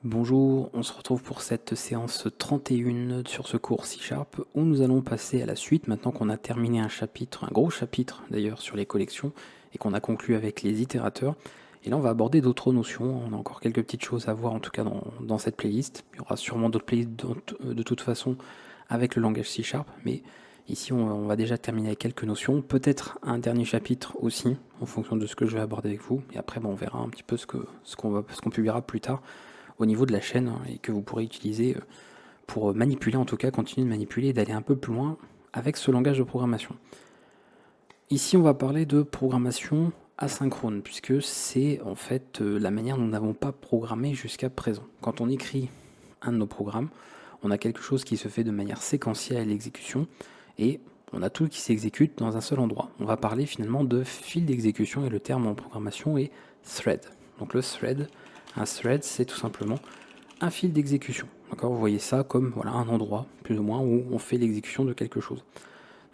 Bonjour, on se retrouve pour cette séance 31 sur ce cours C# où nous allons passer à la suite maintenant qu'on a terminé un chapitre, un gros chapitre d'ailleurs sur les collections et qu'on a conclu avec les itérateurs. Et là on va aborder d'autres notions, on a encore quelques petites choses à voir en tout cas dans cette playlist. Il y aura sûrement d'autres playlists de toute façon avec le langage C#, mais ici on va déjà terminer avec quelques notions, peut-être un dernier chapitre aussi en fonction de ce que je vais aborder avec vous. Et après on verra un petit peu ce qu'on publiera plus tard au niveau de la chaîne et que vous pourrez utiliser pour manipuler, en tout cas continuer de manipuler et d'aller un peu plus loin avec ce langage de programmation. Ici on va parler de programmation asynchrone puisque c'est en fait la manière dont nous n'avons pas programmé jusqu'à présent. Quand on écrit un de nos programmes, on a quelque chose qui se fait de manière séquentielle à l'exécution et on a tout qui s'exécute dans un seul endroit. On va parler finalement de fil d'exécution et le terme en programmation est thread. Donc le thread, un thread, c'est tout simplement un fil d'exécution. D'accord, vous voyez ça comme voilà, un endroit, plus ou moins, où on fait l'exécution de quelque chose.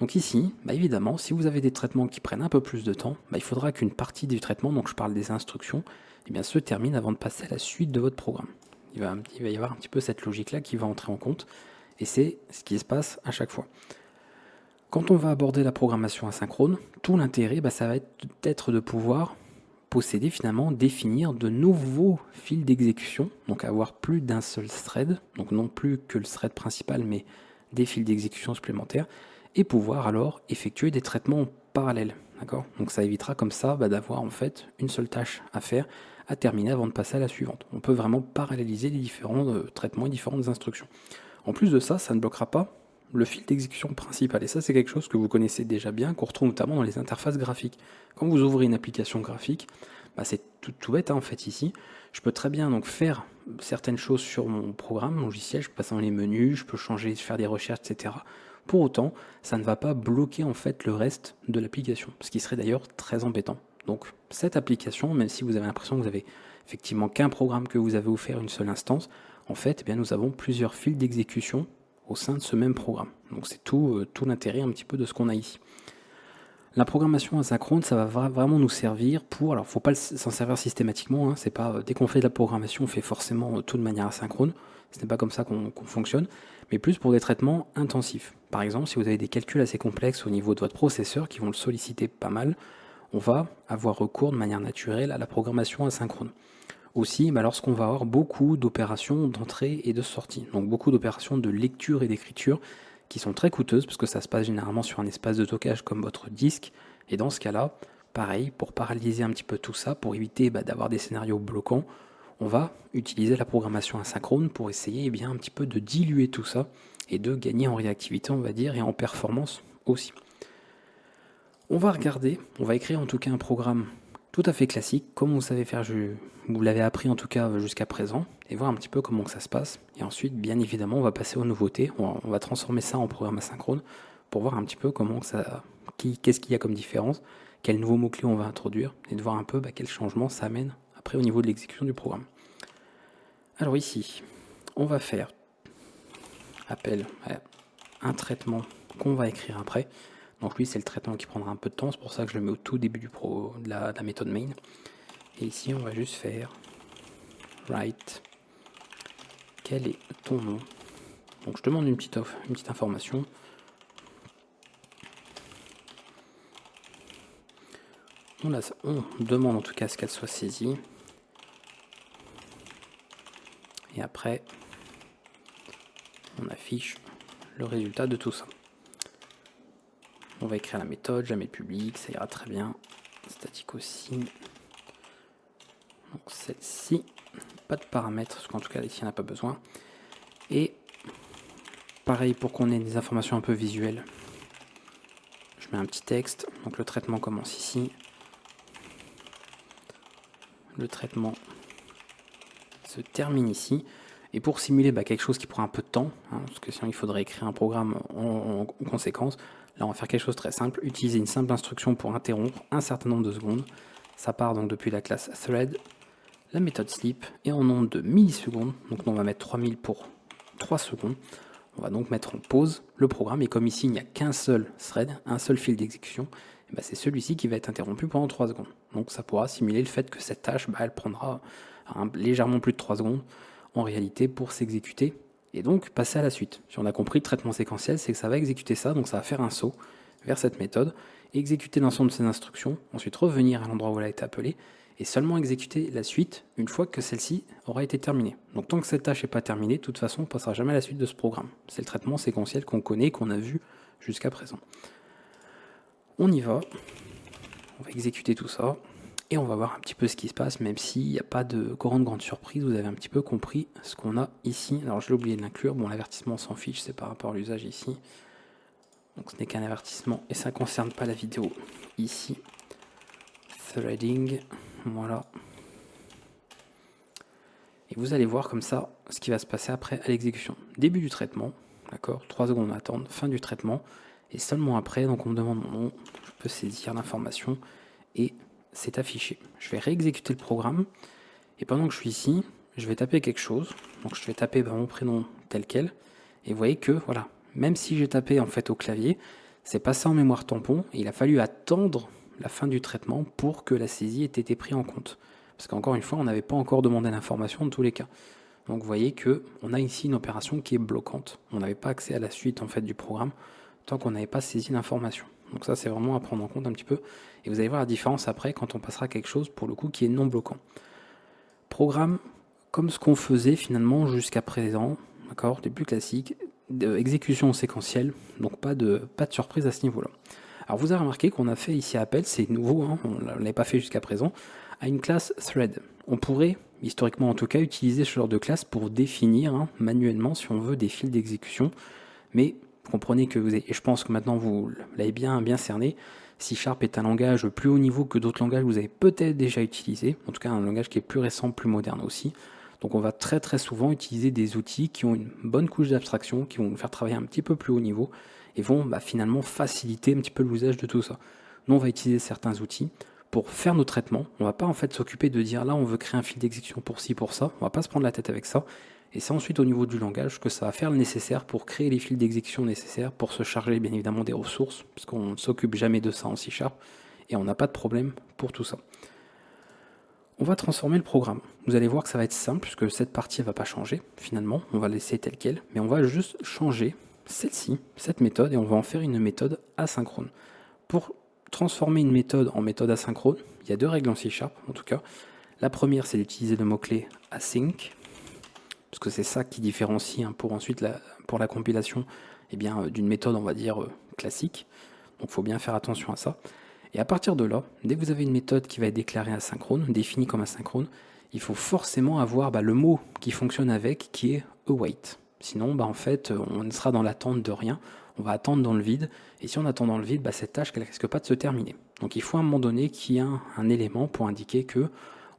Donc ici, évidemment, si vous avez des traitements qui prennent un peu plus de temps, il faudra qu'une partie du traitement, donc je parle des instructions, se termine avant de passer à la suite de votre programme. Il va y avoir un petit peu cette logique-là qui va entrer en compte, et c'est ce qui se passe à chaque fois. Quand on va aborder la programmation asynchrone, tout l'intérêt, ça va être de pouvoir posséder finalement, définir de nouveaux fils d'exécution, donc avoir plus d'un seul thread, donc non plus que le thread principal, mais des fils d'exécution supplémentaires, et pouvoir alors effectuer des traitements en parallèle. D'accord, donc ça évitera comme ça d'avoir en fait une seule tâche à faire, à terminer avant de passer à la suivante. On peut vraiment paralléliser les différents traitements et différentes instructions. En plus de ça, ça ne bloquera pas le fil d'exécution principal. Et ça, c'est quelque chose que vous connaissez déjà bien, qu'on retrouve notamment dans les interfaces graphiques. Quand vous ouvrez une application graphique, c'est tout bête en fait ici. Je peux très bien donc faire certaines choses sur mon programme, mon logiciel, je peux passer dans les menus, je peux changer, faire des recherches, etc. Pour autant, ça ne va pas bloquer en fait le reste de l'application, ce qui serait d'ailleurs très embêtant. Donc cette application, même si vous avez l'impression que vous avez effectivement qu'un programme que vous avez offert une seule instance, en fait, nous avons plusieurs fils d'exécution au sein de ce même programme. Donc c'est tout l'intérêt un petit peu de ce qu'on a ici. La programmation asynchrone, ça va vraiment nous servir pour... Alors, il ne faut pas s'en servir systématiquement, c'est pas dès qu'on fait de la programmation, on fait forcément tout de manière asynchrone. Ce n'est pas comme ça qu'on fonctionne, mais plus pour des traitements intensifs. Par exemple, si vous avez des calculs assez complexes au niveau de votre processeur qui vont le solliciter pas mal, on va avoir recours de manière naturelle à la programmation asynchrone. Aussi, lorsqu'on va avoir beaucoup d'opérations d'entrée et de sortie, donc beaucoup d'opérations de lecture et d'écriture qui sont très coûteuses parce que ça se passe généralement sur un espace de stockage comme votre disque. Et dans ce cas-là, pareil, pour paralyser un petit peu tout ça, pour éviter d'avoir des scénarios bloquants, on va utiliser la programmation asynchrone pour essayer un petit peu de diluer tout ça et de gagner en réactivité, on va dire, et en performance aussi. On va regarder, on va écrire en tout cas un programme tout à fait classique, comme vous savez faire, vous l'avez appris en tout cas jusqu'à présent, et voir un petit peu comment ça se passe. Et ensuite, bien évidemment, on va passer aux nouveautés, on va transformer ça en programme asynchrone pour voir un petit peu comment ça, qu'est-ce qu'il y a comme différence, quels nouveaux mots-clés on va introduire, et de voir un peu quel changement ça amène après au niveau de l'exécution du programme. Alors ici, on va faire appel à un traitement qu'on va écrire après. Donc lui, c'est le traitement qui prendra un peu de temps, c'est pour ça que je le mets au tout début de la méthode main. Et ici, on va juste faire write. Quel est ton nom? Donc je demande une petite information. On demande en tout cas à ce qu'elle soit saisie. Et après, on affiche le résultat de tout ça. On va écrire la méthode, jamais public, ça ira très bien. Statique aussi. Donc celle-ci, pas de paramètres, parce qu'en tout cas ici on n'a pas besoin. Et pareil pour qu'on ait des informations un peu visuelles. Je mets un petit texte, donc le traitement commence ici. Le traitement se termine ici. Et pour simuler quelque chose qui prend un peu de temps, parce que sinon il faudrait écrire un programme en conséquence, là on va faire quelque chose de très simple, utiliser une simple instruction pour interrompre un certain nombre de secondes. Ça part donc depuis la classe thread, la méthode sleep, et en nombre de millisecondes, donc on va mettre 3000 pour 3 secondes, on va donc mettre en pause le programme, et comme ici il n'y a qu'un seul thread, un seul fil d'exécution, c'est celui-ci qui va être interrompu pendant 3 secondes. Donc ça pourra simuler le fait que cette tâche, elle prendra légèrement plus de 3 secondes, en réalité pour s'exécuter et donc passer à la suite. Si on a compris le traitement séquentiel, c'est que ça va exécuter ça, donc ça va faire un saut vers cette méthode, exécuter l'ensemble de ces instructions, ensuite revenir à l'endroit où elle a été appelée, et seulement exécuter la suite une fois que celle-ci aura été terminée. Donc tant que cette tâche n'est pas terminée, de toute façon, on ne passera jamais à la suite de ce programme. C'est le traitement séquentiel qu'on connaît, qu'on a vu jusqu'à présent. On y va, on va exécuter tout ça, et on va voir un petit peu ce qui se passe, même s'il n'y a pas de grande surprise, vous avez un petit peu compris ce qu'on a ici. Alors je l'ai oublié de l'inclure, bon l'avertissement s'en fiche, c'est par rapport à l'usage ici. Donc ce n'est qu'un avertissement et ça ne concerne pas la vidéo ici. Threading, voilà. Et vous allez voir comme ça ce qui va se passer après à l'exécution. Début du traitement, d'accord, 3 secondes d'attente, fin du traitement, et seulement après, donc on me demande mon nom, je peux saisir l'information et c'est affiché. Je vais réexécuter le programme et pendant que je suis ici, je vais taper quelque chose. Donc je vais taper mon prénom tel quel et vous voyez que voilà, même si j'ai tapé en fait au clavier, c'est passé en mémoire tampon et il a fallu attendre la fin du traitement pour que la saisie ait été prise en compte. Parce qu'encore une fois, on n'avait pas encore demandé l'information dans tous les cas. Donc vous voyez que on a ici une opération qui est bloquante. On n'avait pas accès à la suite en fait du programme tant qu'on n'avait pas saisi l'information. Donc ça c'est vraiment à prendre en compte un petit peu. Et vous allez voir la différence après quand on passera à quelque chose pour le coup qui est non bloquant. Programme comme ce qu'on faisait finalement jusqu'à présent, d'accord, des plus classiques, exécution séquentielle, donc pas de surprise à ce niveau-là. Alors vous avez remarqué qu'on a fait ici appel, c'est nouveau, hein, on ne l'avait pas fait jusqu'à présent, à une classe thread. On pourrait, historiquement en tout cas, utiliser ce genre de classe pour définir manuellement, si on veut, des fils d'exécution, mais comprenez que et je pense que maintenant vous l'avez bien cerné, C# est un langage plus haut niveau que d'autres langages que vous avez peut-être déjà utilisé, en tout cas un langage qui est plus récent, plus moderne aussi. Donc on va très souvent utiliser des outils qui ont une bonne couche d'abstraction, qui vont nous faire travailler un petit peu plus haut niveau et vont finalement faciliter un petit peu l'usage de tout ça. Nous on va utiliser certains outils pour faire nos traitements. On va pas en fait s'occuper de dire là on veut créer un fil d'exécution pour ci, pour ça. On va pas se prendre la tête avec ça. Et c'est ensuite au niveau du langage que ça va faire le nécessaire pour créer les fils d'exécution nécessaires pour se charger bien évidemment des ressources, parce qu'on ne s'occupe jamais de ça en C# et on n'a pas de problème pour tout ça. On va transformer le programme. Vous allez voir que ça va être simple puisque cette partie ne va pas changer finalement, on va laisser telle quelle, mais on va juste changer celle-ci, cette méthode, et on va en faire une méthode asynchrone. Pour transformer une méthode en méthode asynchrone, il y a deux règles en C# en tout cas. La première, c'est d'utiliser le mot-clé async, parce que c'est ça qui différencie pour ensuite pour la compilation d'une méthode on va dire classique. Donc il faut bien faire attention à ça. Et à partir de là, dès que vous avez une méthode qui va être déclarée asynchrone, définie comme asynchrone, il faut forcément avoir le mot qui fonctionne avec, qui est await. Sinon, en fait, on sera dans l'attente de rien, on va attendre dans le vide, et si on attend dans le vide, cette tâche ne risque pas de se terminer. Donc il faut à un moment donné qu'il y ait un élément pour indiquer que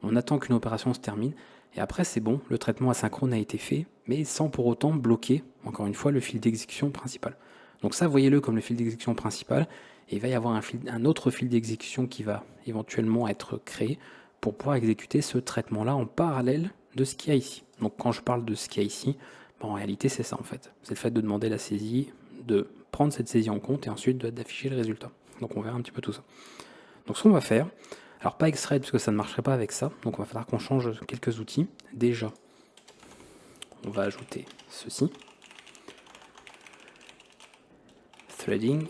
on attend qu'une opération se termine, et après c'est bon, le traitement asynchrone a été fait, mais sans pour autant bloquer, encore une fois, le fil d'exécution principal. Donc ça, voyez-le comme le fil d'exécution principal, et il va y avoir un autre fil d'exécution qui va éventuellement être créé pour pouvoir exécuter ce traitement-là en parallèle de ce qu'il y a ici. Donc quand je parle de ce qu'il y a ici, en réalité c'est ça en fait. C'est le fait de demander la saisie, de prendre cette saisie en compte et ensuite d'afficher le résultat. Donc on verra un petit peu tout ça. Donc ce qu'on va faire, alors pas extrait parce que ça ne marcherait pas avec ça, donc on va falloir qu'on change quelques outils. Déjà, on va ajouter ceci. Threading.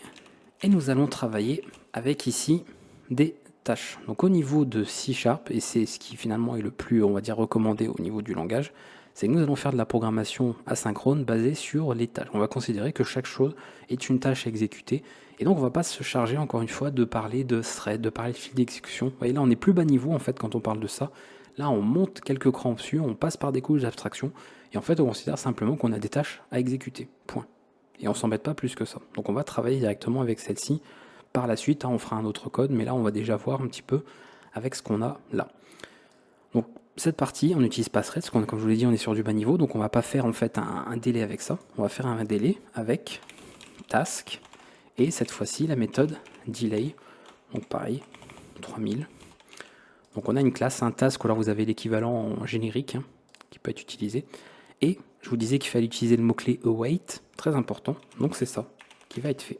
Et nous allons travailler avec ici des tâches. Donc au niveau de C#, et c'est ce qui finalement est le plus, on va dire, recommandé au niveau du langage, c'est que nous allons faire de la programmation asynchrone basée sur les tâches. On va considérer que chaque chose est une tâche à exécuter, et donc on ne va pas se charger encore une fois de parler de thread, de parler de fil d'exécution. Vous voyez là on est plus bas niveau en fait quand on parle de ça. Là on monte quelques crans dessus, on passe par des couches d'abstraction, et en fait on considère simplement qu'on a des tâches à exécuter. Point. Et on s'embête pas plus que ça. Donc on va travailler directement avec celle-ci. Par la suite, on fera un autre code, mais là on va déjà voir un petit peu avec ce qu'on a là. Donc cette partie, on n'utilise pas thread, parce qu'on, comme je vous l'ai dit, on est sur du bas niveau, donc on va pas faire en fait un délai avec ça. On va faire un délai avec task, et cette fois-ci la méthode delay. Donc pareil, 3000. Donc on a une classe, un task, alors vous avez l'équivalent en générique qui peut être utilisé. Et je vous disais qu'il fallait utiliser le mot-clé await, très important, donc c'est ça qui va être fait.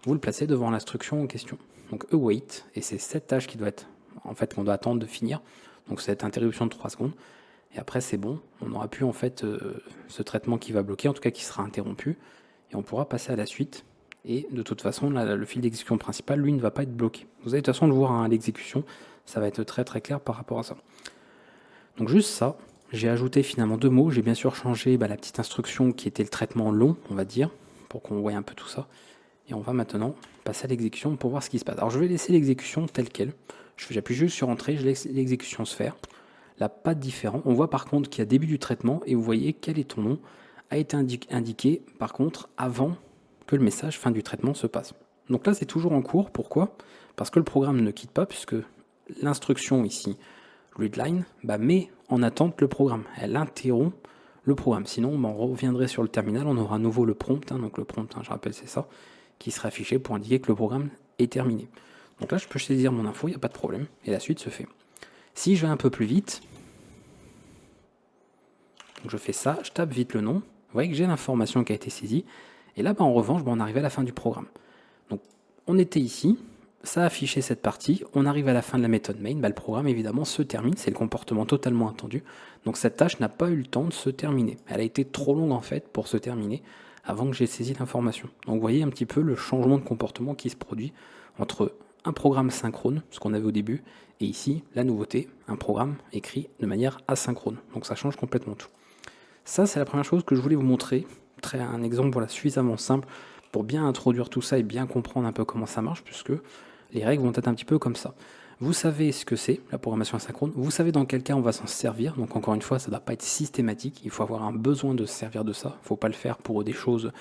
Vous le placez devant l'instruction en question. Donc await, et c'est cette tâche qui doit être, en fait, qu'on doit attendre de finir, donc cette interruption de 3 secondes. Et après, c'est bon, on n'aura plus en fait ce traitement qui va bloquer, en tout cas qui sera interrompu, et on pourra passer à la suite. Et de toute façon, là, le fil d'exécution principal, lui, ne va pas être bloqué. Vous allez de toute façon le voir à l'exécution, ça va être très très clair par rapport à ça. Donc juste ça, j'ai ajouté finalement 2 mots, j'ai bien sûr changé la petite instruction qui était le traitement long, on va dire, pour qu'on voie un peu tout ça. Et on va maintenant passer à l'exécution pour voir ce qui se passe. Alors je vais laisser l'exécution telle qu'elle. J'appuie juste sur Entrée, je laisse l'exécution se faire. Là, pas de différent. On voit par contre qu'il y a début du traitement et vous voyez quel est ton nom a été indiqué par contre avant que le message fin du traitement se passe. Donc là, c'est toujours en cours. Pourquoi? Parce que le programme ne quitte pas puisque l'instruction ici, readline, met en attente le programme. Elle interrompt le programme. Sinon, on reviendrait sur le terminal, on aura à nouveau le prompt. Donc le prompt, je rappelle, c'est ça, qui sera affiché pour indiquer que le programme est terminé. Donc là, je peux saisir mon info, il n'y a pas de problème, et la suite se fait. Si je vais un peu plus vite, donc je fais ça, je tape vite le nom, vous voyez que j'ai l'information qui a été saisie, et là, en revanche, on arrive à la fin du programme. Donc, on était ici, ça a affiché cette partie, on arrive à la fin de la méthode main, le programme évidemment se termine, c'est le comportement totalement attendu, donc cette tâche n'a pas eu le temps de se terminer. Elle a été trop longue en fait pour se terminer avant que j'ai saisi l'information. Donc vous voyez un petit peu le changement de comportement qui se produit entre un programme synchrone, ce qu'on avait au début, et ici, la nouveauté, un programme écrit de manière asynchrone. Donc ça change complètement tout. Ça, c'est la première chose que je voulais vous montrer. Un exemple suffisamment simple pour bien introduire tout ça et bien comprendre un peu comment ça marche, puisque les règles vont être un petit peu comme ça. Vous savez ce que c'est, la programmation asynchrone, vous savez dans quel cas on va s'en servir, donc encore une fois, ça ne doit pas être systématique, il faut avoir un besoin de se servir de ça, il ne faut pas le faire pour des choses,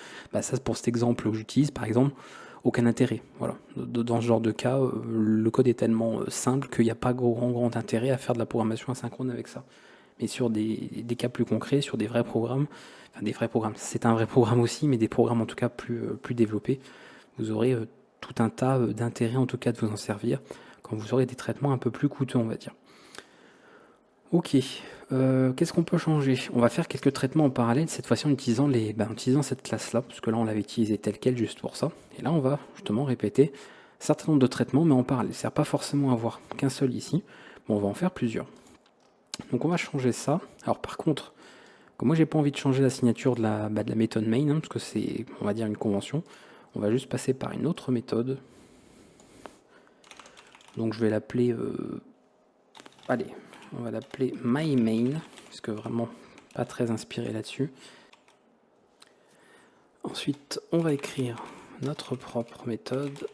ça pour cet exemple que j'utilise, par exemple, aucun intérêt. Voilà. Dans ce genre de cas, le code est tellement simple qu'il n'y a pas grand intérêt à faire de la programmation asynchrone avec ça. Mais sur des cas plus concrets, sur des vrais programmes, c'est un vrai programme aussi, mais des programmes en tout cas plus développés, vous aurez tout un tas d'intérêts en tout cas de vous en servir quand vous aurez des traitements un peu plus coûteux, on va dire. Ok, qu'est-ce qu'on peut changer? On va faire quelques traitements en parallèle, cette fois-ci en utilisant, cette classe-là, parce que là on l'avait utilisé telle quelle juste pour ça. Et là on va justement répéter un certain nombre de traitements, mais en parallèle. Ça ne sert pas forcément à avoir qu'un seul ici, mais on va en faire plusieurs. Donc on va changer ça. Alors par contre, comme moi j'ai pas envie de changer la signature de la méthode main, parce que c'est, on va dire, une convention, on va juste passer par une autre méthode. Donc je vais l'appeler, allez, on va l'appeler myMain, parce que vraiment pas très inspiré là-dessus. Ensuite, on va écrire notre propre méthode,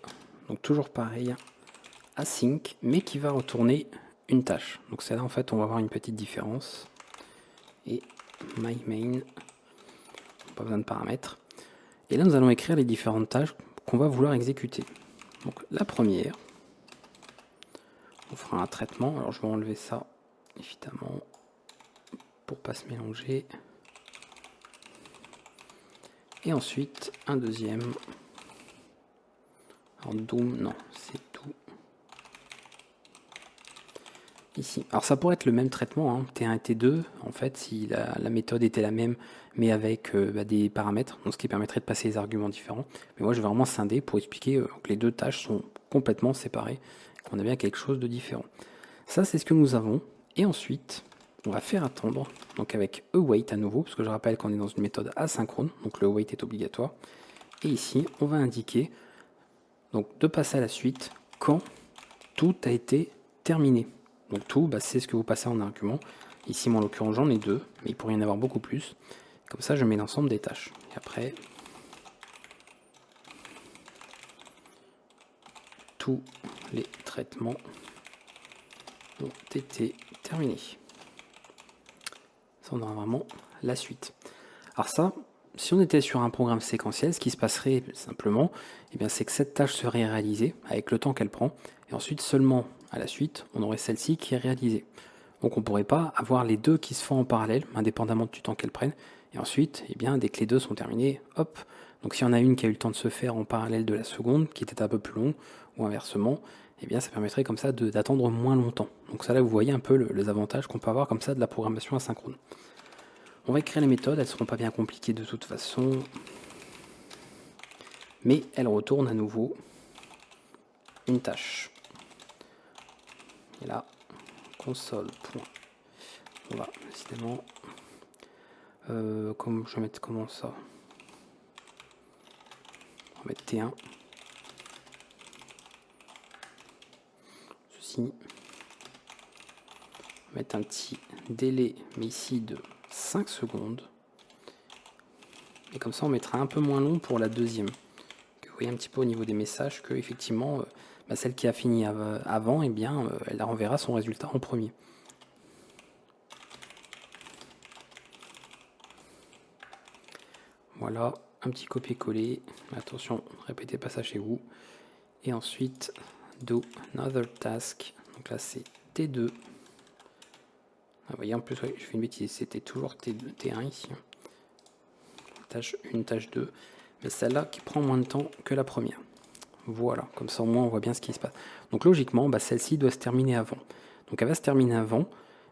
donc toujours pareil, async, mais qui va retourner une tâche. Donc c'est là en fait on va avoir une petite différence. Et myMain, pas besoin de paramètres. Et là nous allons écrire les différentes tâches qu'on va vouloir exécuter. Donc la première, on fera un traitement. Alors je vais enlever ça évidemment pour pas se mélanger. Et ensuite un deuxième. Alors Doom, non, c'est tout. Ici. Alors ça pourrait être le même traitement, T1 et T2, en fait, si la méthode était la même, mais avec des paramètres, donc ce qui permettrait de passer les arguments différents. Mais moi je vais vraiment scinder pour expliquer que les deux tâches sont complètement séparées, qu'on a bien quelque chose de différent. Ça c'est ce que nous avons, et ensuite on va faire attendre, donc avec await à nouveau, parce que je rappelle qu'on est dans une méthode asynchrone, donc le await est obligatoire. Et ici on va indiquer donc de passer à la suite quand tout a été terminé. Donc tout, c'est ce que vous passez en argument. Ici, moi, en l'occurrence, j'en ai 2, mais il pourrait y en avoir beaucoup plus. Comme ça, je mets l'ensemble des tâches. Et après, tous les traitements ont été terminés. Ça, on aura vraiment la suite. Alors ça, si on était sur un programme séquentiel, ce qui se passerait simplement, c'est que cette tâche serait réalisée avec le temps qu'elle prend, et ensuite seulement à la suite, on aurait celle-ci qui est réalisée. Donc on ne pourrait pas avoir les deux qui se font en parallèle, indépendamment du temps qu'elles prennent, et ensuite, dès que les deux sont terminés, hop, donc si on a une qui a eu le temps de se faire en parallèle de la seconde, qui était un peu plus long, ou inversement, ça permettrait comme ça d'attendre moins longtemps. Donc ça là, vous voyez un peu les avantages qu'on peut avoir comme ça de la programmation asynchrone. On va écrire les méthodes, elles ne seront pas bien compliquées de toute façon. Mais elles retournent à nouveau une tâche. Et là, console. On va décidément. Comme je vais mettre comment ça? On va mettre T1. Ceci. On va mettre un petit délai, mais ici de 5 secondes. Et comme ça, on mettra un peu moins long pour la deuxième. Que vous voyez un petit peu au niveau des messages que effectivement, celle qui a fini avant, eh bien, elle renverra son résultat en premier. Voilà, un petit copier-coller. Attention, répétez pas ça chez vous. Et ensuite, do another task. Donc là, c'est T2. Vous voyez, en plus, ouais, je fais une bêtise. C'était toujours T2, T1 ici. Tâche 1, tâche 2. Mais celle-là qui prend moins de temps que la première. Voilà, comme ça au moins on voit bien ce qui se passe. Donc logiquement, celle-ci doit se terminer avant. Donc elle va se terminer avant,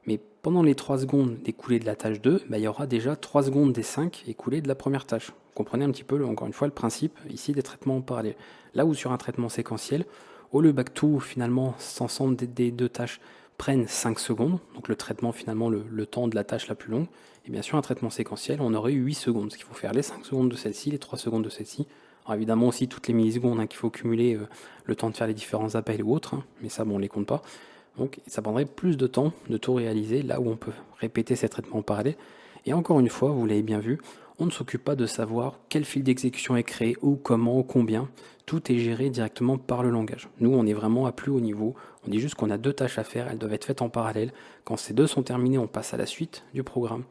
mais pendant les 3 secondes écoulées de la tâche 2, il y aura déjà 3 secondes des 5 écoulées de la première tâche. Vous comprenez un petit peu, encore une fois, le principe ici des traitements en parallèle. Là où sur un traitement séquentiel, au lieu que tout finalement s'ensemble des deux tâches prennent 5 secondes, donc le traitement finalement le temps de la tâche la plus longue, et bien sûr un traitement séquentiel, on aurait eu 8 secondes, parce qu'il faut faire les 5 secondes de celle-ci, les 3 secondes de celle-ci. Alors évidemment aussi toutes les millisecondes qu'il faut cumuler le temps de faire les différents appels ou autres, mais ça on ne les compte pas. Donc ça prendrait plus de temps de tout réaliser là où on peut répéter ces traitements en parallèle. Et encore une fois, vous l'avez bien vu, on ne s'occupe pas de savoir quel fil d'exécution est créé, où, comment, combien. Tout est géré directement par le langage. Nous, on est vraiment à plus haut niveau. On dit juste qu'on a 2 tâches à faire, elles doivent être faites en parallèle. Quand ces 2 sont terminées, on passe à la suite du programme.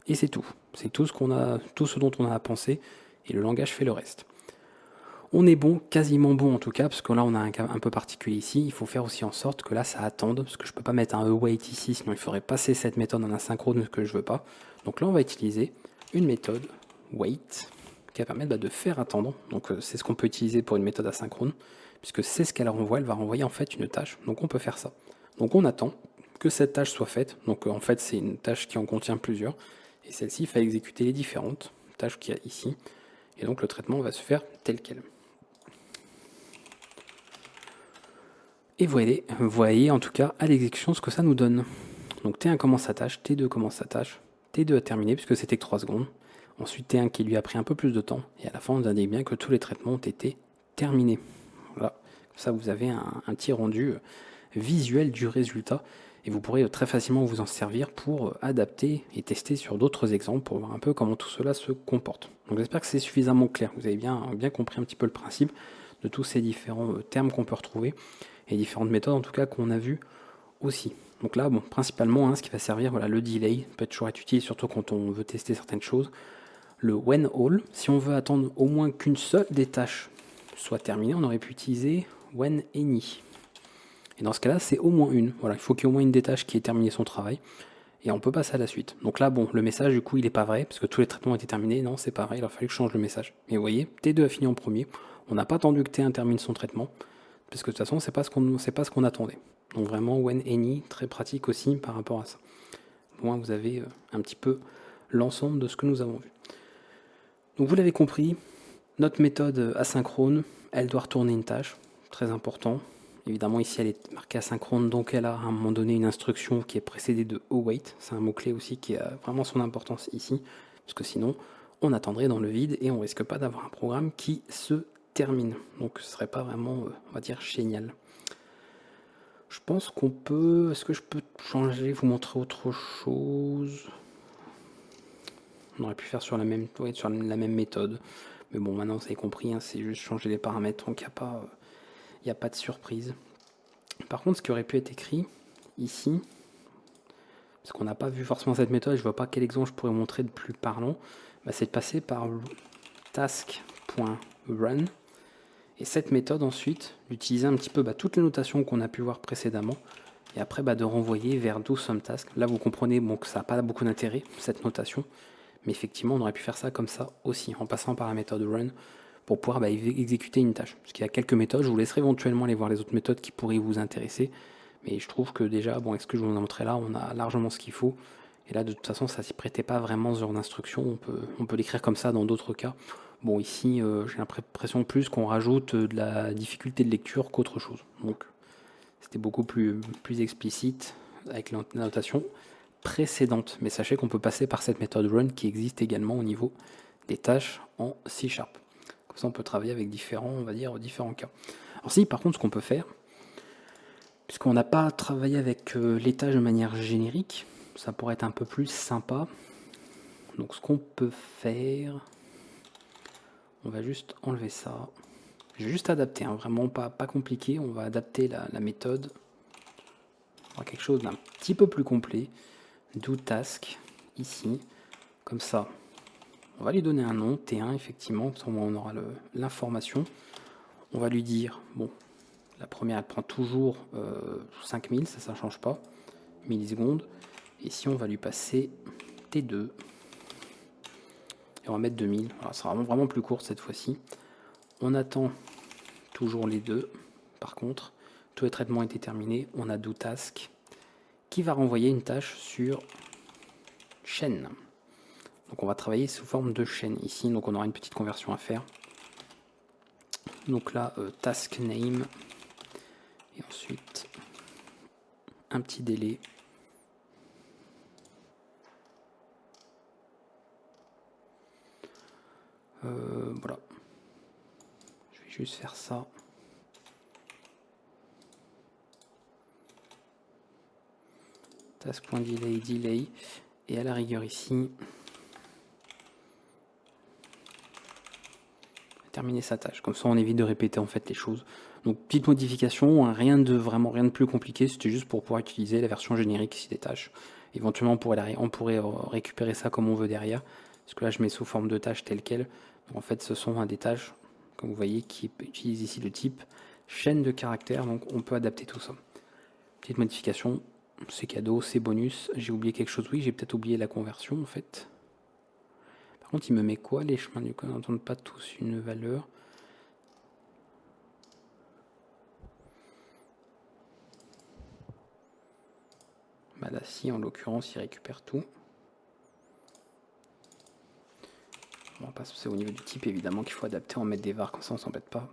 Et c'est tout. C'est tout ce dont on a à penser. Et le langage fait le reste. On est bon, quasiment bon en tout cas, parce que là on a un cas un peu particulier ici. Il faut faire aussi en sorte que là ça attende, parce que je ne peux pas mettre un await ici, sinon il faudrait passer cette méthode en asynchrone, ce que je veux pas. Donc là on va utiliser une méthode wait qui va permettre de faire attendre. Donc c'est ce qu'on peut utiliser pour une méthode asynchrone, puisque c'est ce qu'elle renvoie. Elle va renvoyer en fait une tâche. Donc on peut faire ça. Donc on attend que cette tâche soit faite. Donc en fait c'est une tâche qui en contient plusieurs, et celle-ci va exécuter les différentes tâches qu'il y a ici. Et donc le traitement va se faire tel quel. Et vous voyez en tout cas à l'exécution ce que ça nous donne. Donc T1 commence sa tâche, T2 commence sa tâche, T2 a terminé puisque c'était que 3 secondes. Ensuite T1 qui lui a pris un peu plus de temps. Et à la fin on nous indique bien que tous les traitements ont été terminés. Voilà, comme ça vous avez un petit rendu visuel du résultat. Et vous pourrez très facilement vous en servir pour adapter et tester sur d'autres exemples pour voir un peu comment tout cela se comporte. Donc j'espère que c'est suffisamment clair. Vous avez bien compris un petit peu le principe de tous ces différents termes qu'on peut retrouver et différentes méthodes en tout cas qu'on a vues aussi. Donc là, principalement, ce qui va servir, le delay peut toujours être utile, surtout quand on veut tester certaines choses. Le when all, si on veut attendre au moins qu'une seule des tâches soit terminée, on aurait pu utiliser when any. Et dans ce cas-là, c'est au moins une. Voilà, il faut qu'il y ait au moins une des tâches qui ait terminé son travail. Et on peut passer à la suite. Donc là, le message, du coup, il n'est pas vrai, parce que tous les traitements ont été terminés. Non, c'est pas vrai, il a fallu que je change le message. Mais vous voyez, T2 a fini en premier. On n'a pas attendu que T1 termine son traitement, parce que de toute façon, c'est pas ce qu'on attendait. Donc vraiment, when any, très pratique aussi par rapport à ça. Au moins, vous avez un petit peu l'ensemble de ce que nous avons vu. Donc vous l'avez compris, notre méthode asynchrone, elle doit retourner une tâche, très important. Évidemment, ici, elle est marquée asynchrone, donc elle a à un moment donné une instruction qui est précédée de await. C'est un mot-clé aussi qui a vraiment son importance ici, parce que sinon, on attendrait dans le vide et on risque pas d'avoir un programme qui se termine. Donc ce serait pas vraiment, on va dire, génial. Je pense qu'on peut... Est-ce que je peux changer, vous montrer autre chose? On aurait pu faire sur la même méthode. Mais bon, maintenant, vous avez compris, c'est juste changer les paramètres, donc il n'y a pas de surprise. Par contre, ce qui aurait pu être écrit ici, parce qu'on n'a pas vu forcément cette méthode, je ne vois pas quel exemple je pourrais montrer de plus parlant, c'est de passer par task.run. Et cette méthode ensuite, d'utiliser un petit peu toutes les notations qu'on a pu voir précédemment, et après de renvoyer vers doSomeTask. Là vous comprenez que ça n'a pas beaucoup d'intérêt, cette notation, mais effectivement on aurait pu faire ça comme ça aussi, en passant par la méthode run, pour pouvoir exécuter une tâche. Parce qu'il y a quelques méthodes, je vous laisserai éventuellement aller voir les autres méthodes qui pourraient vous intéresser, mais je trouve que déjà, avec ce que je vous ai montré là, on a largement ce qu'il faut, et là de toute façon ça s'y prêtait pas vraiment ce genre d'instruction, on peut l'écrire comme ça dans d'autres cas. Bon, ici, j'ai l'impression plus qu'on rajoute de la difficulté de lecture qu'autre chose. Donc, c'était beaucoup plus explicite avec la notation précédente. Mais sachez qu'on peut passer par cette méthode run qui existe également au niveau des tâches en C#. Comme ça, on peut travailler avec différents cas. Alors si, par contre, ce qu'on peut faire, puisqu'on n'a pas travaillé avec les tâches de manière générique, ça pourrait être un peu plus sympa. Donc ce qu'on peut faire, on va juste enlever ça. Je vais juste adapter, hein, vraiment pas compliqué. On va adapter la méthode. On va quelque chose d'un petit peu plus complet. Do task, ici, comme ça. On va lui donner un nom, T1, effectivement, on aura l'information. On va lui dire, bon, la première, elle prend toujours 5000, ça ne change pas, millisecondes. Et si on va lui passer T2, et on va mettre 2000, alors, ça sera vraiment plus court cette fois-ci. On attend toujours les deux. Par contre, tous les traitements étaient terminés. On a do task qui va renvoyer une tâche sur chaîne. Donc on va travailler sous forme de chaîne ici. Donc on aura une petite conversion à faire. Donc là, task name. Et ensuite, un petit délai. Voilà. Je vais juste faire ça. Task.delay, delay. Et à la rigueur ici, terminer sa tâche. Comme ça, on évite de répéter en fait les choses. Donc petite modification, hein, rien de plus compliqué. C'était juste pour pouvoir utiliser la version générique ici des tâches. Éventuellement, on pourrait récupérer ça comme on veut derrière. Parce que là, je mets sous forme de tâches telles quelles. Donc, en fait, ce sont des tâches, comme vous voyez, qui utilisent ici le type chaîne de caractères. Donc on peut adapter tout ça. Petite modification, c'est cadeau, c'est bonus. J'ai oublié quelque chose, oui, j'ai peut-être oublié la conversion en fait. Par contre, il me met quoi? Les chemins du code n'entendent pas tous une valeur. Bah là, si, en l'occurrence, il récupère tout. On va passer au niveau du type, évidemment, qu'il faut adapter, en mettre des var, comme ça on s'embête pas.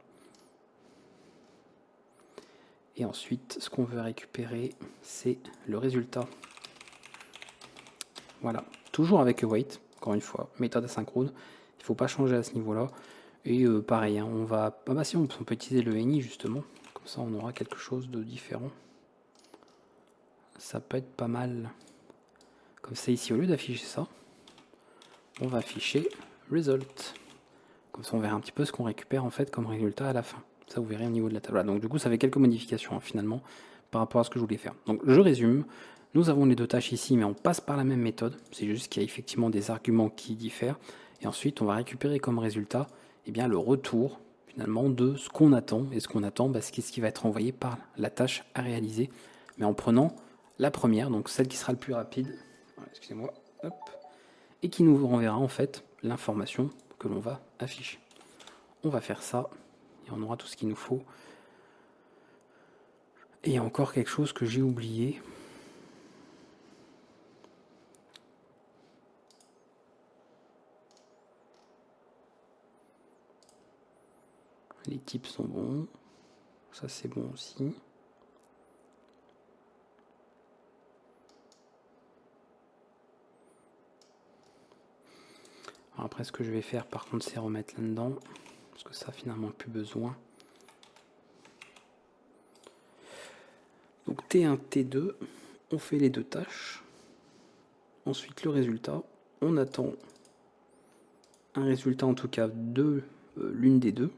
Et ensuite, ce qu'on veut récupérer, c'est le résultat. Voilà, toujours avec await, encore une fois, méthode asynchrone. Il ne faut pas changer à ce niveau-là. Et pareil, hein, si on peut utiliser le NI justement, comme ça on aura quelque chose de différent. Ça peut être pas mal. Comme ça ici, au lieu d'afficher ça, on va afficher result. Comme ça on verra un petit peu ce qu'on récupère en fait comme résultat à la fin. Ça vous verrez au niveau de la table. Donc du coup ça fait quelques modifications hein, finalement par rapport à ce que je voulais faire. Donc je résume. Nous avons les deux tâches ici, mais on passe par la même méthode. C'est juste qu'il y a effectivement des arguments qui diffèrent. Et ensuite, on va récupérer comme résultat eh bien, le retour finalement de ce qu'on attend. Et ce qu'on attend, c'est ce qui va être envoyé par la tâche à réaliser. Mais en prenant la première, donc celle qui sera le plus rapide, excusez-moi, hop, et qui nous renverra en fait l'information que l'on va afficher. On va faire ça, et on aura tout ce qu'il nous faut. Et il y a encore quelque chose que j'ai oublié. Les types sont bons. Ça, c'est bon aussi. Alors après, ce que je vais faire, par contre, c'est remettre là-dedans. Parce que ça, finalement, plus besoin. Donc T1, T2, on fait les deux tâches. Ensuite, le résultat. On attend un résultat, en tout cas, de l'une des deux.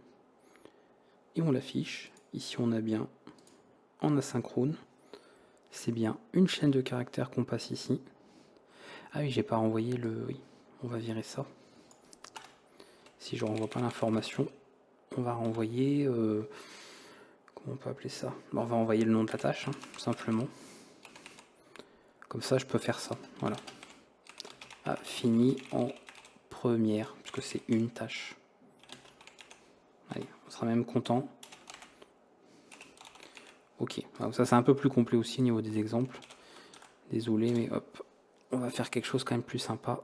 Et on l'affiche. Ici, on a bien en asynchrone. C'est bien une chaîne de caractères qu'on passe ici. Ah oui, j'ai pas renvoyé le... Oui, on va virer ça. Si je ne renvoie pas l'information, on va renvoyer... comment on peut appeler ça? On va envoyer le nom de la tâche, hein, tout simplement. Comme ça, je peux faire ça. Voilà. Ah, fini en première, parce que c'est une tâche. Allez, on sera même content. Ok, alors ça c'est un peu plus complet aussi au niveau des exemples. Désolé, mais hop, on va faire quelque chose quand même plus sympa.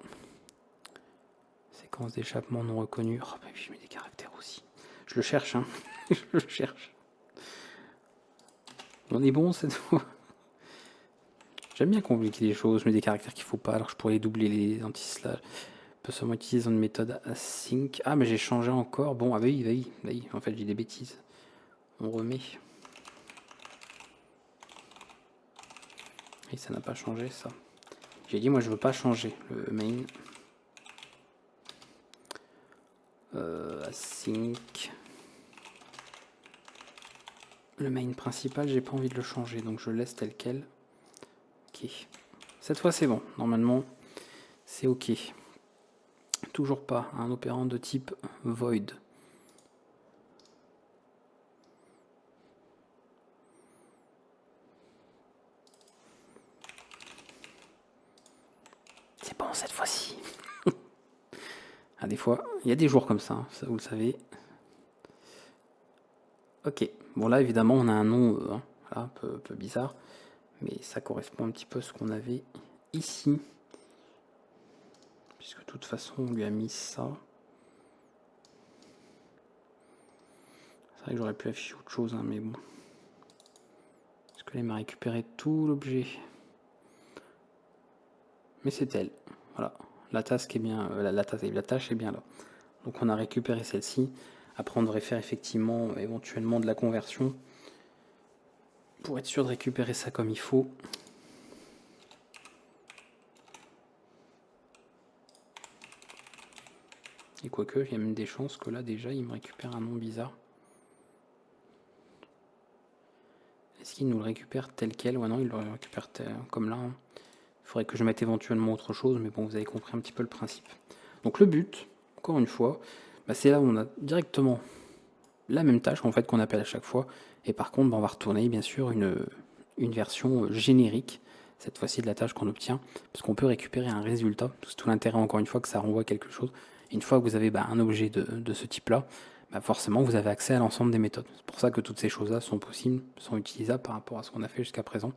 Séquence d'échappement non reconnue. Oh, bah, je mets des caractères aussi. Je le cherche, hein. Je le cherche. On est bon cette fois. J'aime bien compliquer les choses, je mets des caractères qu'il faut pas, alors je pourrais doubler les anti-slash. Je peux seulement utiliser une méthode async. Ah, mais j'ai changé encore. Bon, ah bah oui, bah oui, bah oui. En fait, j'ai des bêtises. On remet. Et ça n'a pas changé, ça. J'ai dit, moi, je veux pas changer le main. Async. Le main principal, j'ai pas envie de le changer, donc je laisse tel quel. Ok. Cette fois, c'est bon. Normalement, c'est ok. Toujours pas un opérand de type void. C'est bon cette fois-ci. Ah, des fois, il y a des jours comme ça, ça vous le savez. Ok, bon là évidemment on a un nom voilà, un peu bizarre, mais ça correspond un petit peu à ce qu'on avait ici. Puisque de toute façon on lui a mis ça. C'est vrai que j'aurais pu afficher autre chose, hein, mais bon. Parce que là il m'a récupéré tout l'objet. Mais c'est elle, voilà. La task est bien, la tâche est bien là. Donc on a récupéré celle-ci. Après on devrait faire effectivement éventuellement de la conversion pour être sûr de récupérer ça comme il faut. Et quoique, il y a même des chances que là déjà il me récupère un nom bizarre. Est-ce qu'il nous le récupère tel quel? Ouais non, il le récupère comme là. Hein. Il faudrait que je mette éventuellement autre chose, mais bon, vous avez compris un petit peu le principe. Donc le but, encore une fois, bah, c'est là où on a directement la même tâche en fait qu'on appelle à chaque fois. Et par contre, bah, on va retourner bien sûr une version générique, cette fois-ci de la tâche qu'on obtient, parce qu'on peut récupérer un résultat. C'est tout l'intérêt encore une fois que ça renvoie quelque chose. Et une fois que vous avez un objet de ce type-là, forcément vous avez accès à l'ensemble des méthodes. C'est pour ça que toutes ces choses-là sont possibles, sont utilisables par rapport à ce qu'on a fait jusqu'à présent.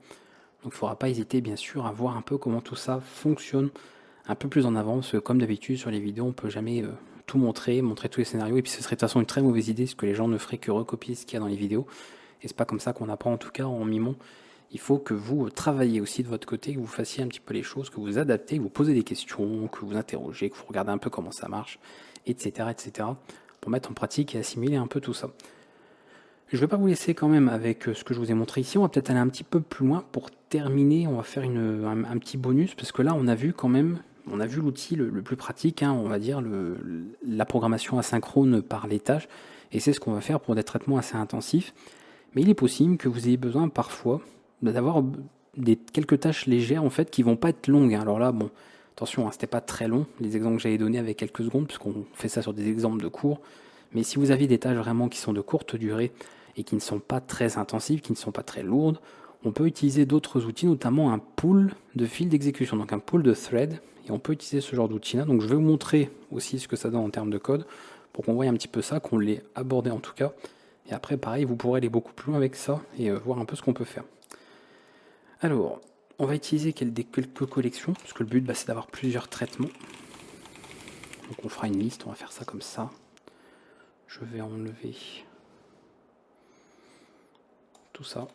Donc il ne faudra pas hésiter bien sûr à voir un peu comment tout ça fonctionne un peu plus en avant, parce que comme d'habitude sur les vidéos on ne peut jamais tout montrer tous les scénarios, et puis ce serait de toute façon une très mauvaise idée, parce que les gens ne feraient que recopier ce qu'il y a dans les vidéos, et c'est pas comme ça qu'on apprend en tout cas en mimant. Il faut que vous travaillez aussi de votre côté, que vous fassiez un petit peu les choses, que vous adaptez, que vous posez des questions, que vous interrogez, que vous regardez un peu comment ça marche, etc. pour mettre en pratique et assimiler un peu tout ça. Je ne vais pas vous laisser quand même avec ce que je vous ai montré ici, on va peut-être aller un petit peu plus loin pour terminer, on va faire un petit bonus, parce que là on a vu quand même, on a vu l'outil le plus pratique, hein, on va dire la programmation asynchrone par les tâches, et c'est ce qu'on va faire pour des traitements assez intensifs, mais il est possible que vous ayez besoin parfois d'avoir quelques tâches légères en fait qui vont pas être longues, hein. Alors là, bon, attention, hein, c'était pas très long, les exemples que j'avais donnés avec quelques secondes, puisqu'on fait ça sur des exemples de cours, mais si vous avez des tâches vraiment qui sont de courte durée, et qui ne sont pas très intensives, qui ne sont pas très lourdes, on peut utiliser d'autres outils, notamment un pool de fils d'exécution, donc un pool de thread, et on peut utiliser ce genre d'outil-là. Donc je vais vous montrer aussi ce que ça donne en termes de code, pour qu'on voie un petit peu ça, qu'on l'ait abordé en tout cas. Et après, pareil, vous pourrez aller beaucoup plus loin avec ça, et voir un peu ce qu'on peut faire. Alors, on va utiliser quelques collections, parce que le but, c'est d'avoir plusieurs traitements. Donc on fera une liste, on va faire ça comme ça. Je vais enlever tout ça.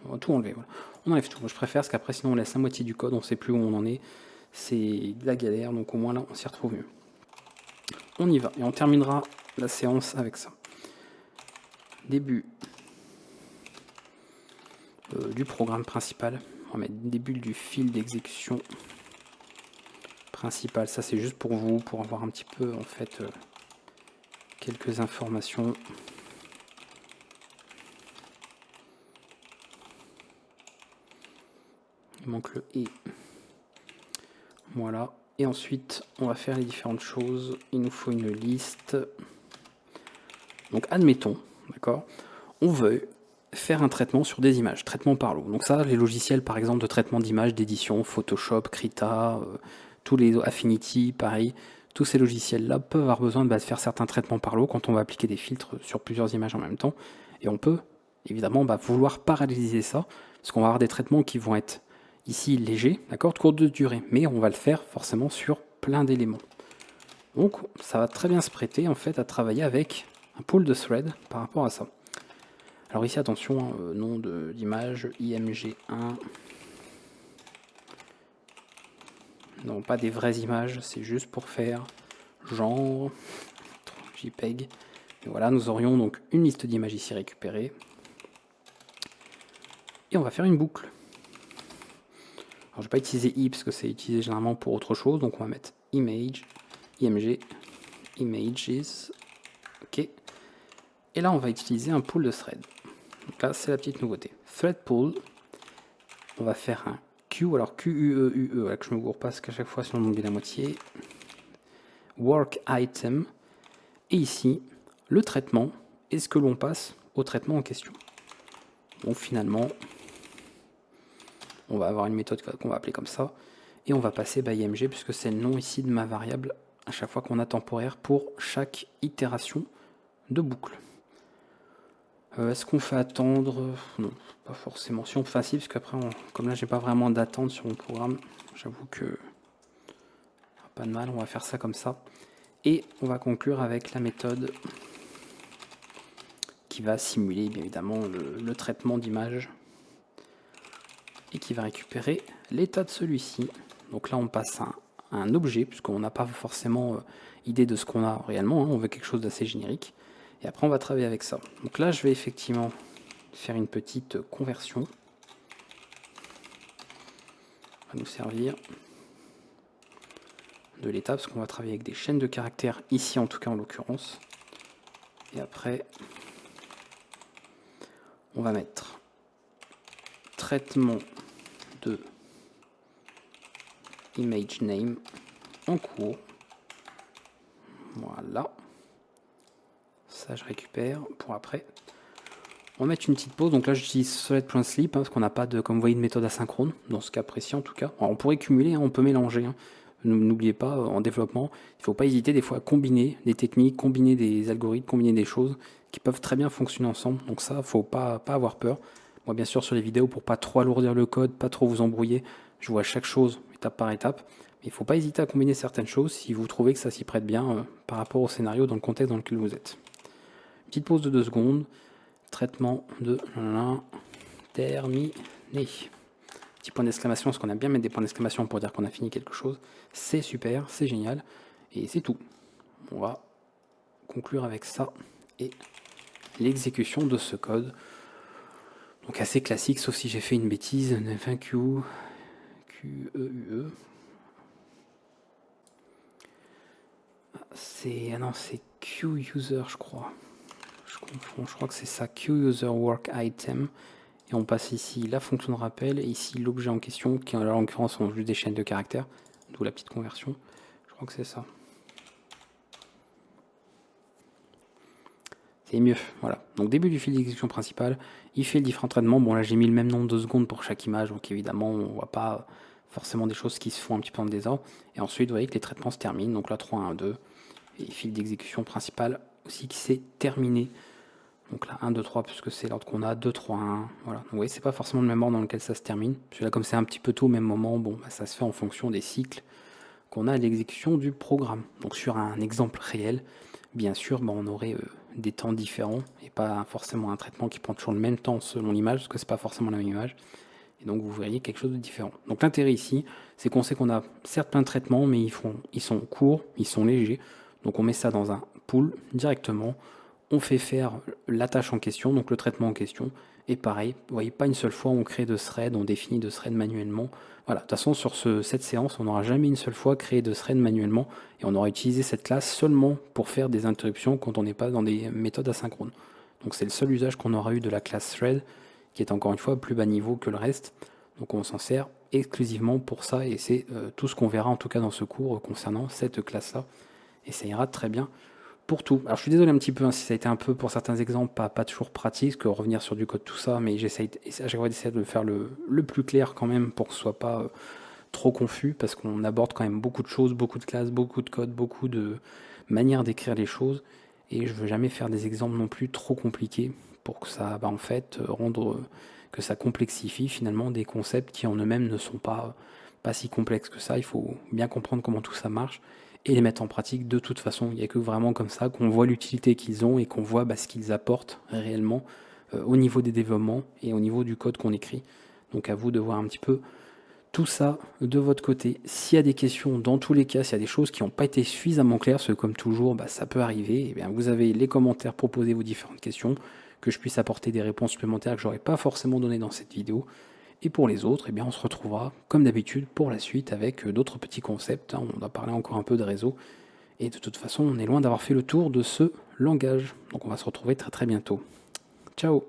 On va tout enlever. Voilà. On enlève tout. Moi, je préfère parce qu'après, sinon, on laisse la moitié du code, on ne sait plus où on en est. C'est de la galère, donc au moins là, on s'y retrouve mieux. On y va et on terminera la séance avec ça. Début du programme principal. On va mettre début du fil d'exécution principal. Ça, c'est juste pour vous, pour avoir un petit peu en fait quelques informations. Il manque le et. Voilà. Et ensuite, on va faire les différentes choses. Il nous faut une liste. Donc, admettons, d'accord, on veut faire un traitement sur des images, traitement par l'eau. Donc ça, les logiciels, par exemple, de traitement d'images, d'édition, Photoshop, Krita, tous les Affinity, pareil, tous ces logiciels-là peuvent avoir besoin de faire certains traitements par l'eau quand on va appliquer des filtres sur plusieurs images en même temps. Et on peut, évidemment, vouloir paralléliser ça, parce qu'on va avoir des traitements qui vont être ici léger, d'accord, de courte durée, mais on va le faire forcément sur plein d'éléments. Donc ça va très bien se prêter en fait à travailler avec un pool de thread par rapport à ça. Alors ici attention, nom d'image img1, Non, pas des vraies images, c'est juste pour faire genre JPEG. Et voilà, nous aurions donc une liste d'images ici récupérée. Et on va faire une boucle. Alors, je ne vais pas utiliser i parce que c'est utilisé généralement pour autre chose, donc on va mettre image, img, images, ok. Et là, on va utiliser un pool de thread. Donc là, c'est la petite nouveauté. Thread pool, on va faire un Q, alors QUE, que je me gourre pas parce qu'à chaque fois, sinon on oublie la moitié. Work item, et ici, le traitement, est ce que l'on passe au traitement en question. Donc finalement, on va avoir une méthode qu'on va appeler comme ça, et on va passer by img, puisque c'est le nom ici de ma variable, à chaque fois qu'on a temporaire pour chaque itération de boucle. Est-ce qu'on fait attendre? Non, pas forcément. Si on fait ainsi, parce qu'après, comme là, j'ai pas vraiment d'attente sur mon programme, j'avoue que pas de mal, on va faire ça comme ça. Et on va conclure avec la méthode qui va simuler, bien évidemment, le traitement d'image et qui va récupérer l'état de celui-ci. Donc là, on passe à un objet, puisqu'on n'a pas forcément idée de ce qu'on a réellement, hein, on veut quelque chose d'assez générique. Et après, on va travailler avec ça. Donc là, je vais effectivement faire une petite conversion. Ça va nous servir de l'état, parce qu'on va travailler avec des chaînes de caractères, ici en tout cas en l'occurrence. Et après, on va mettre traitement de image name en cours. Voilà. Ça, je récupère pour après. On va mettre une petite pause. Donc là, j'utilise solid.sleep parce qu'on n'a pas de, comme vous voyez, de méthode asynchrone, dans ce cas précis en tout cas. Alors, on pourrait cumuler, hein, on peut mélanger. Hein. N'oubliez pas, en développement, il ne faut pas hésiter des fois à combiner des techniques, combiner des algorithmes, combiner des choses qui peuvent très bien fonctionner ensemble. Donc ça, il ne faut pas avoir peur. Moi, bien sûr, sur les vidéos, pour pas trop alourdir le code, pas trop vous embrouiller, je vois chaque chose étape par étape. Mais il ne faut pas hésiter à combiner certaines choses si vous trouvez que ça s'y prête bien par rapport au scénario dans le contexte dans lequel vous êtes. Petite pause de 2 secondes. Traitement de terminé. Petit point d'exclamation, parce qu'on aime bien mettre des points d'exclamation pour dire qu'on a fini quelque chose. C'est super, c'est génial. Et c'est tout. On va conclure avec ça et l'exécution de ce code. Donc assez classique, sauf si j'ai fait une bêtise. Enfin, QEUE. C'est QUser, je crois. Je confonds, je crois que c'est ça. QUser work item. Et on passe ici la fonction de rappel et ici l'objet en question, qui en l'occurrence sont juste des chaînes de caractères, d'où la petite conversion. Je crois que c'est ça. C'est mieux, voilà. Donc début du fil d'exécution principal, il fait le différent traitement. Bon là j'ai mis le même nombre de secondes pour chaque image, donc évidemment on voit pas forcément des choses qui se font un petit peu dans le désordre. Et ensuite vous voyez que les traitements se terminent, donc là 3, 1, 2, et fil d'exécution principal aussi qui s'est terminé. Donc là, 1, 2, 3, puisque c'est l'ordre qu'on a, 2, 3, 1, voilà. Donc vous voyez, c'est pas forcément le même ordre dans lequel ça se termine. Parce que là, comme c'est un petit peu tout au même moment, bon, bah, ça se fait en fonction des cycles qu'on a à l'exécution du programme. Donc sur un exemple réel, bien sûr, bah, on aurait des temps différents, et pas forcément un traitement qui prend toujours le même temps selon l'image, parce que c'est pas forcément la même image. Et donc vous verriez quelque chose de différent. Donc l'intérêt ici, c'est qu'on sait qu'on a certes plein de traitements, mais ils sont courts, ils sont légers. Donc on met ça dans un pool directement. On fait faire la tâche en question, donc le traitement en question, et pareil, vous voyez, pas une seule fois on crée de thread, on définit de thread manuellement. Voilà, de toute façon sur cette séance, on n'aura jamais une seule fois créé de thread manuellement, et on aura utilisé cette classe seulement pour faire des interruptions quand on n'est pas dans des méthodes asynchrones. Donc c'est le seul usage qu'on aura eu de la classe thread, qui est encore une fois plus bas niveau que le reste. Donc on s'en sert exclusivement pour ça, et c'est tout ce qu'on verra en tout cas dans ce cours concernant cette classe-là, et ça ira très bien pour tout. Alors je suis désolé un petit peu hein, si ça a été un peu pour certains exemples pas toujours pratique, parce que revenir sur du code tout ça, mais j'essaye à chaque fois d'essayer de le faire le plus clair quand même pour que ce soit pas trop confus, parce qu'on aborde quand même beaucoup de choses, beaucoup de classes, beaucoup de code, beaucoup de manières d'écrire les choses, et je veux jamais faire des exemples non plus trop compliqués pour que ça en fait rendre que ça complexifie finalement des concepts qui en eux-mêmes ne sont pas si complexes que ça. Il faut bien comprendre comment tout ça marche et les mettre en pratique de toute façon. Il n'y a que vraiment comme ça qu'on voit l'utilité qu'ils ont et qu'on voit ce qu'ils apportent réellement au niveau des développements et au niveau du code qu'on écrit. Donc à vous de voir un petit peu tout ça de votre côté. S'il y a des questions, dans tous les cas, s'il y a des choses qui n'ont pas été suffisamment claires, parce que comme toujours, ça peut arriver, eh bien, vous avez les commentaires, proposez vos différentes questions, que je puisse apporter des réponses supplémentaires que j'aurais pas forcément données dans cette vidéo. Et pour les autres, eh bien, on se retrouvera, comme d'habitude, pour la suite avec d'autres petits concepts. On va parler encore un peu de réseau. Et de toute façon, on est loin d'avoir fait le tour de ce langage. Donc on va se retrouver très très bientôt. Ciao!